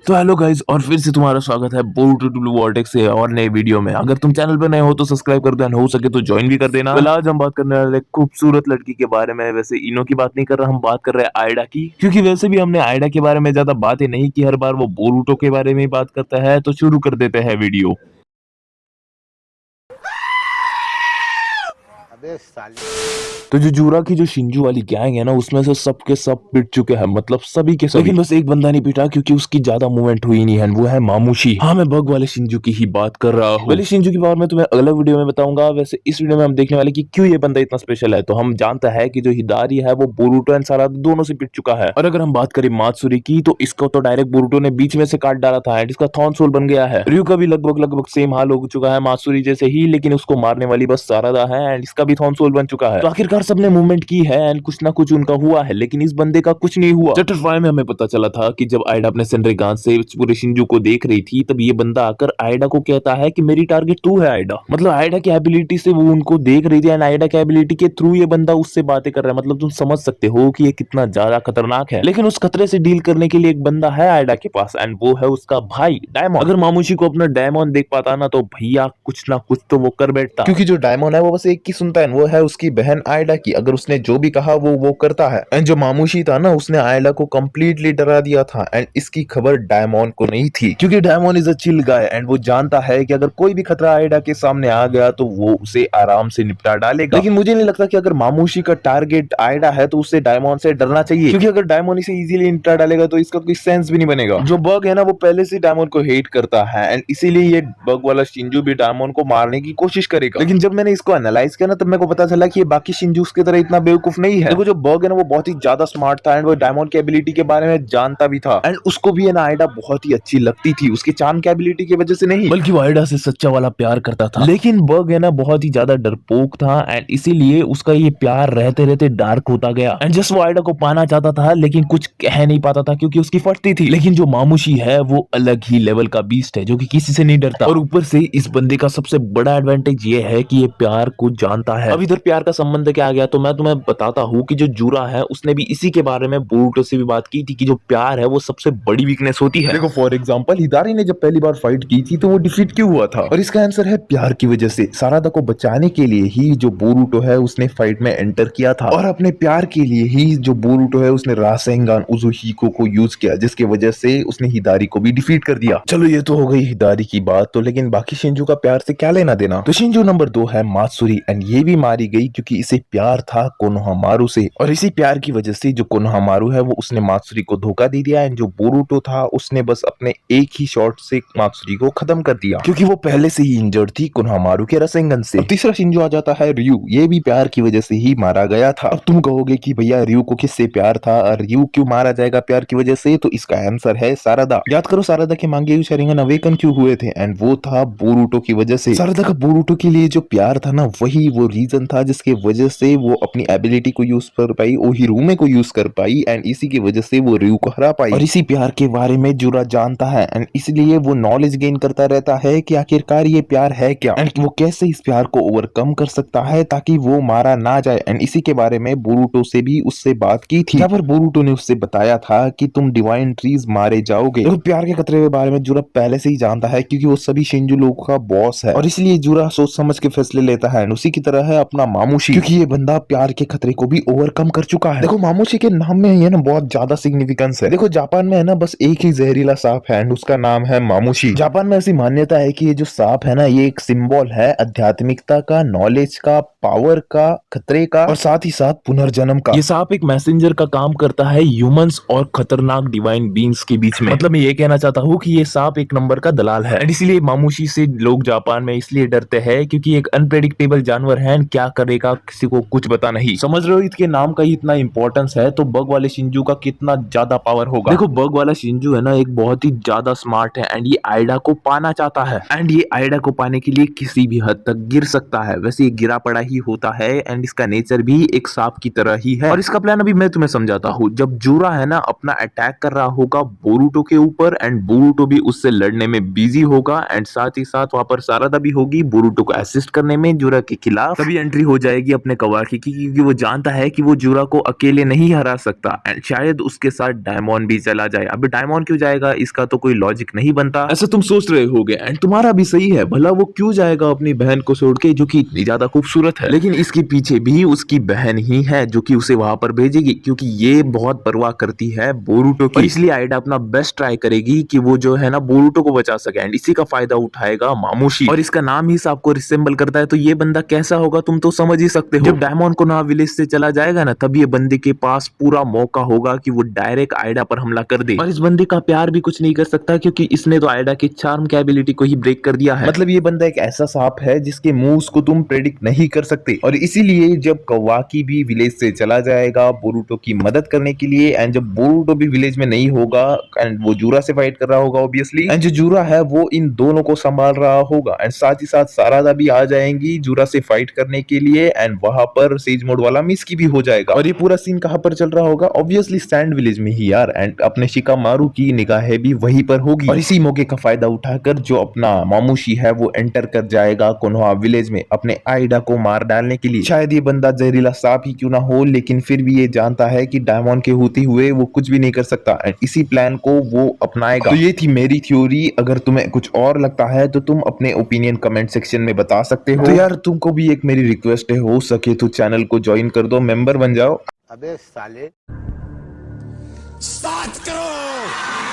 तो hello guys और फिर से तुम्हारा स्वागत है बोरूटो टू ब्लू वॉर्टेक्स से और नए वीडियो में। अगर तुम चैनल पर नए हो तो सब्सक्राइब कर दो एंड हो सके तो ज्वाइन भी कर देना। फिलहाल आज हम बात करने वाले एक खूबसूरत लड़की के बारे में। वैसे इनो की बात नहीं कर रहा, हम बात कर रहे हैं आयडा की, क्योंकि वैसे भी हमने आयडा के बारे में ज्यादा बातें नहीं की, हर बार वो बोरूटो के बारे में ही बात करता है। तो शुरू कर देते हैं वीडियो। अबे साले। तो जो जूरा की जो शिंजू वाली गैंग है ना, उसमें से सब के सब पिट चुके हैं, मतलब सभी के सभी। लेकिन बस एक बंदा नहीं पिटा क्योंकि उसकी ज्यादा मूवमेंट हुई नहीं है, वो है मामूशी। हाँ, मैं बग वाले शिंजू की ही बात कर रहा हूँ। पहले शिंजू की बात मैं तुम्हें अगले वीडियो में बताऊंगा। वैसे इस वीडियो में हम देखने वाले कि क्यों ये बंदा इतना स्पेशल है। तो हम जानता है कि जो हिदारी है वो बोरूटो एंड सारादा दोनों से पिट चुका है। और अगर हम बात करें मात्सुरी की, तो इसको तो डायरेक्ट बोरूटो ने बीच में से काट डाला था एंड इसका थॉर्न सोल बन गया है। रयू का भी लगभग सेम हाल हो चुका है मात्सुरी जैसे ही, लेकिन उसको मारने वाली बस सारादा है एंड इसका भी थॉर्न सोल बन चुका है। तो आखिरकार सबने मूवमेंट की है एंड कुछ ना कुछ उनका हुआ है, लेकिन इस बंदे का कुछ नहीं हुआ। चैप्टर 5 में हमें पता चला था कि जब आयडा अपने सेनरिगान से पूरे शिंजू को देख रही थी, तब ये बंदा आकर आयडा को कहता है कि मेरी टारगेट तू है आयडा। मतलब आयडा की एबिलिटी से वो उनको देख रही थी एंड आयडा की एबिलिटी के थ्रू ये बंदा उससे बातें कर रहा है। मतलब तुम समझ सकते हो कि ये कितना ज्यादा खतरनाक है। लेकिन उस खतरे से डील करने के लिए एक बंदा है आयडा के पास एंड वो है उसका भाई डायमंड। अगर मामूशी को अपना डायमंड देख पाता ना, तो भैया कुछ ना कुछ तो वो कर बैठता, क्योंकि जो डायमंड है वो बस एक की सुनता है, वो है उसकी बहन आयडा की। अगर उसने जो भी कहा वो करता है। एंड जो मामूशी था ना, उसने आयडा को कंप्लीटली डरा दिया था एंड इसकी खबर डायमंड को नहीं थी, क्योंकि diamond is a chill guy and वो जानता है कि अगर कोई भी खतरा आयडा के सामने आ गया तो वो उसे आराम से निपटा डालेगा। लेकिन मुझे नहीं लगता कि अगर मामूशी का टारगेट आयडा है तो उसे डायमंड से डरना चाहिए, क्योंकि अगर डायमंड इसे इजीली निपटा डालेगा तो इसका कोई सेंस भी नहीं बनेगा। जो बग है ना, वो पहले से डायमंड को हेट करता है एंड इसीलिए ये बग वाला शिंजू भी डायमंड को मारने की कोशिश करेगा। लेकिन जब मैंने इसको एनालाइज किया ना, तब मेरे को पता चला कि ये बाकी शिंजूस की तरह इतना बेवकूफ नहीं है। देखो, जो बग है ना, वो बहुत ही ज्यादा स्मार्ट था एंड वो डायमंड की एबिलिटी के बारे में जानता भी था एंड उसको भी ना आयडा बहुत ही अच्छी लगती थी, उसके चार्म की एबिलिटी की वजह से नहीं, बल्कि वो आयडा से सच्चा वाला प्यार करता था। लेकिन बग है ना बहुत ही ज्यादा डरपोक था एंड इसीलिए उसका ये प्यार रहते रहते डार्क होता गया। एंड जस्ट वो आयडा को पाना चाहता था, लेकिन कुछ कह नहीं पाता था क्योंकि उसकी फटती थी। लेकिन जो मामूशी है वो अलग ही लेवल का बीस्ट है, जो कि किसी से नहीं डरता। और ऊपर से इस बंदे का सबसे बड़ा एडवांटेज ये है कि ये प्यार को जानता है। अब इधर प्यार का संबंध क्या आ गया, तो मैं तुम्हें बताता हूँ कि जो जूरा है उसने भी इसी के बारे में बोरूटो से भी बात की थी कि जो प्यार है वो सबसे बड़ी वीकनेस होती है। देखो, फॉर एग्जांपल हिदारी ने जब पहली बार फाइट की थी तो वो डिफीट क्यों हुआ था, और इसका आंसर है प्यार की वजह से। सारादा को बचाने के लिए ही जो बोरूटो है उसने फाइट में एंटर किया था, और अपने प्यार के लिए ही जो बोरूटो है उसने रासेंगान उजुहिको को यूज किया, जिसकी वजह से उसने हिदारी को भी डिफीट कर दिया। चलो, ये तो हो गई हिदारी की बात। तो लेकिन बाकी शिंजू का प्यार से क्या लेना देना। तो शिंजू नंबर 2 है मात्सुरी एंड ये भी मारी गई क्योंकि इसे प्यार था कोनोहामारू से, और इसी प्यार की वजह से जो कोनोहामारू है वो उसने मात्सुरी को धोखा दे दिया एंड जो बोरूटो था उसने बस अपने एक ही शॉट से मात्सुरी को खत्म कर दिया, क्योंकि वो पहले से ही इंजर्ड थी कोनोहामारू के रसेंगन से। अब तीसरा शिंजू आ जाता है रयू। ये भी प्यार की वजह से ही मारा गया था। अब तुम कहोगे कि भैया रयू को किससे प्यार था और रयू क्यों मारा जाएगा प्यार की वजह से, तो इसका आंसर है सारादा। याद करो, सारादा के मांगे शारिंगन अवेकन क्यों हुए थे, एंड वो था बोरूटो की वजह से। सारादा का बोरूटो के लिए जो प्यार था ना, वही वो रीजन था जिसकी वजह से वो अपनी एबिलिटी को यूज कर पाई, ओहिरुमे को यूज कर पाई एंड इसी की वजह से वो रयू को हरा पाई। और इसी प्यार के बारे में जूरा जानता है एंड इसलिए वो नॉलेज गेन करता रहता है कि आखिरकार ये प्यार है क्या एंड वो कैसे इस प्यार को ओवरकम कर सकता है ताकि वो मारा ना जाए। एंड इसी के बारे में बोरूटो से भी उससे बात की थी, जहाँ पर बोरूटो ने उससे बताया था कि तुम डिवाइन ट्रीज मारे जाओगे। तो प्यार के खतरे के बारे में जूरा पहले से ही जानता है, क्योंकि वो सभी शिंजू लोगों का बॉस है, और इसलिए जूरा सोच समझ के फैसले लेता है। उसी की तरह है अपना मामूशी, क्योंकि ये बंदा प्यार के खतरे को भी ओवरकम कर चुका है। देखो, मामूशी के नाम में ये ना बहुत ज्यादा सिग्निफिकेंस है। देखो, जापान में है ना बस एक ही जहरीला सांप है एंड उसका नाम है मामूशी। जापान में ऐसी मान्यता है कि ये जो सांप है ना, ये एक सिंबल है आध्यात्मिकता का, नॉलेज का, पावर का, खतरे का, और साथ ही साथ पुनर्जन्म का। ये सांप एक मैसेंजर का काम करता है ह्यूमंस और खतरनाक डिवाइन बींग्स के बीच में। मतलब मैं ये कहना चाहता हूँ कि ये सांप एक नंबर का दलाल है एंड इसलिए मामूशी से लोग जापान में इसलिए डरते हैं क्योंकि एक अनप्रेडिक्टेबल जानवर है एंड क्या करेगा किसी को कुछ पता नहीं। समझ रहे हो, इसके नाम का ही इतना इंपॉर्टेंस है, तो बग वाले शिंजू का कितना ज्यादा पावर होगा। देखो, बग वाला शिंजू है ना एक बहुत ही ज्यादा स्मार्ट है एंड ये आयडा को पाना चाहता है एंड ये आयडा को पाने के लिए किसी भी हद तक गिर सकता है। वैसे ये गिरा पड़ा ही होता है एंड इसका नेचर भी एक सांप की तरह ही है। और इसका प्लान अभी मैं तुम्हें समझाता हूँ। जब जूरा है ना अपना अटैक कर रहा होगा बोरूटो के ऊपर एंड बोरूटो भी उससे लड़ने में बिजी होगा एंड साथ ही साथ वहां पर सारादा भी होगी बोरूटो को असिस्ट करने में जूरा के खिलाफ, तभी एंट्री हो जाएगी अपने कवर कवाकी की, क्योंकि वो जानता है कि वो जुरा को अकेले नहीं हरा सकता एंड शायद उसके साथ डायमंड भी चला जाए। अब डायमंड क्यों जाएगा, इसका तो कोई लॉजिक नहीं बनता, ऐसा तुम सोच रहे होगे एंड तुम्हारा भी सही है। भला वो क्यों जाएगा अपनी बहन को छोड़ के जो कि इतनी ज्यादा खूबसूरत है, लेकिन इसके पीछे भी उसकी बहन ही है जो कि उसे वहां पर भेजेगी, क्योंकि ये बहुत परवाह करती है बोरुटो की, इसलिए आइडा अपना बेस्ट ट्राई करेगी कि वो जो है ना बोरुटो को बचा सके एंड इसी का फायदा उठाएगा मामूशी। और इसका नाम ही सबको रिसेंबल करता है, तो ये बंदा कैसा होगा तुम तो समझ ही सकते हो। जब डायमंड को ना विलेज से चला जाएगा ना, तब ये बंदे के पास पूरा मौका होगा कि वो डायरेक्ट आइडा पर हमला कर दे। और इस बंदे का प्यार भी कुछ नहीं कर सकता, क्योंकि इसने तो आइडा की चार्म की एबिलिटी को ही ब्रेक कर दिया है। मतलब ये बंदा एक ऐसा सांप है जिसके मूव्स को तुम प्रेडिक्ट नहीं कर सकते, और इसीलिए जब कवाकी भी विलेज से चला जाएगा बोरुटो की मदद करने के लिए, एंड जब बोरुटो भी विलेज में नहीं होगा एंड वो जूरा से फाइट कर रहा होगा ऑब्वियसली, एंड जो जूरा है वो इन दोनों को संभाल रहा होगा, एंड साथ ही साथ सारादा भी आ जाएंगी जूरा से फाइट करने के लिए, एंड वहां पर सेज मोड वाला मिस्की भी हो जाएगा। और ये पूरा सीन कहां पर चल रहा होगा, ऑब्वियसली सैंड विलेज में ही यार, एंड अपने शिकामारू की निगाहें भी वहीं पर होगी। और इसी मौके का फायदा उठाकर जो अपना मामूशी है वो एंटर कर जाएगा कोनोहा विलेज में अपने आइडा को मार डालने के लिए। शायद ये बंदा जहरीला सांप ही क्यों ना हो, लेकिन फिर भी ये जानता है कि डायमंड के होते हुए वो कुछ भी नहीं कर सकता, एंड इसी प्लान को वो अपनाएगा। तो ये थी मेरी थ्योरी, अगर तुम्हें कुछ और लगता है तो तुम अपने ओपिनियन कमेंट सेक्शन में बता सकते हो। तो यार तुमको भी एक मेरी रिक्वेस्ट है, हो सके तो चैनल को ज्वाइन कर दो, मेंबर बन जाओ। अबे साले स्टार्ट करो।